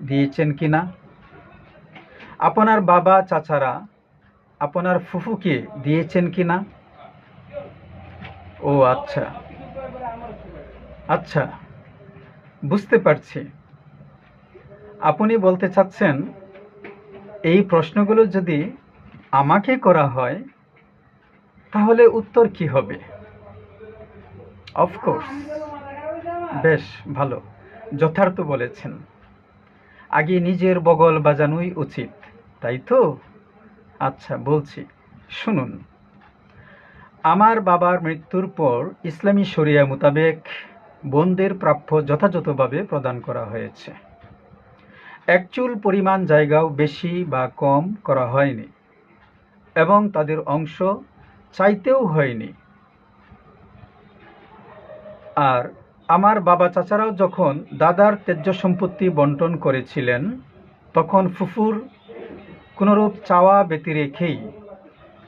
দিয়েছেন কিনা? আপনার বাবা চাচারা আপনার ফুফুকে দিয়েছেন কিনা? ও আচ্ছা আচ্ছা, বুঝতে পারছি। আপনি বলতে চাচ্ছেন এই প্রশ্নগুলো যদি আমাকে করা হয় তাহলে উত্তর কি হবে? অফকোর্স, বেশ ভালো, যথার্থ বলেছেন। আগে নিজের বগল বাজানোই উচিত, তাই তো? আচ্ছা, বলছি, শুনুন। আমার বাবার মৃত্যুর পর ইসলামী শরিয়া মোতাবেক বোনদের প্রাপ্য যথাযথভাবে প্রদান করা হয়েছে। এক চুল পরিমাণ জায়গাও বেশি বা কম করা হয়নি এবং তাদের অংশ চাইতেও হয়নি। আর আমার বাবা চাচারাও যখন দাদার ত্যায্য সম্পত্তি বন্টন করেছিলেন তখন ফুফুর কোনরূপ চাওয়া ব্যতি রেখেই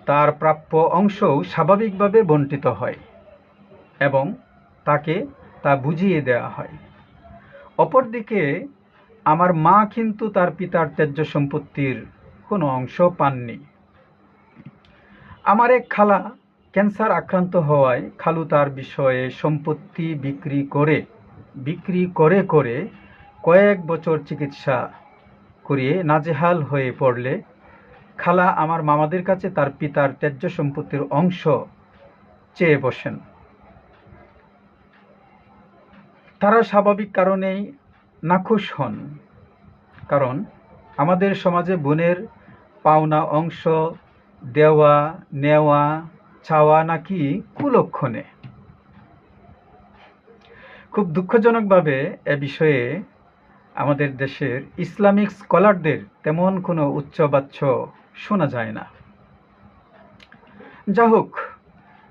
তার প্রাপ্য অংশও স্বাভাবিকভাবে বণ্টিত হয় এবং তাকে তা বুঝিয়ে দেওয়া হয়। অপরদিকে আমার মা কিন্তু তার পিতার ত্যায্য সম্পত্তির কোনো অংশ পাননি। আমার এক খালা ক্যান্সার আক্রান্ত হওয়ায় খালু তার বিষয়ে সম্পত্তি বিক্রি করে কয়েক বছর চিকিৎসা করিয়ে নাজেহাল হয়ে পড়লে খালা আমার মামাদের কাছে তার পিতার ত্যায্য সম্পত্তির অংশ চেয়ে বসেন। তারা স্বাভাবিক কারণেই নাখুশ হন, কারণ আমাদের সমাজে বোনের পাওনা অংশ দেওয়া নেওয়া চাওয়া নাকি কুলক্ষণে। খুব দুঃখজনকভাবে এ বিষয়ে আমাদের দেশের ইসলামিক স্কলারদের তেমন কোনো উচ্চবাচ্য শোনা যায় না। যা হোক,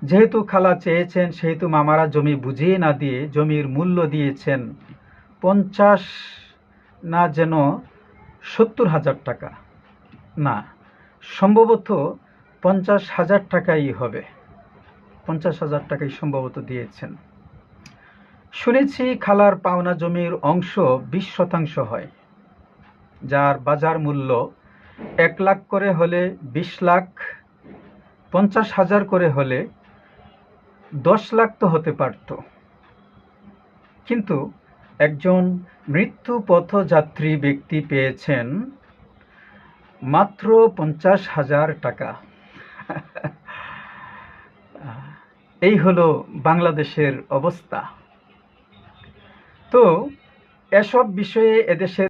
যেহেতু খালা চেয়েছেন সেহেতু মামারা জমি বুঝিয়ে না দিয়ে জমির মূল্য দিয়েছেন 50 না যেন 70,000 টাকা, না, সম্ভবত 50,000 টাকাই হবে। 50,000 টাকাই সম্ভবত দিয়েছেন। শুনেছি খালার পাওনা জমির অংশ 20% হয়, যার বাজার মূল্য 1 লাখ করে হলে 20 লাখ, 50,000 করে হলে 10 লাখ তো হতে পারত। কিন্তু একজন মৃত্যু পথযাত্রী ব্যক্তি পেয়েছেন মাত্র 50,000 টাকা। এই হলো বাংলাদেশের অবস্থা। তো এসব বিষয়ে এদেশের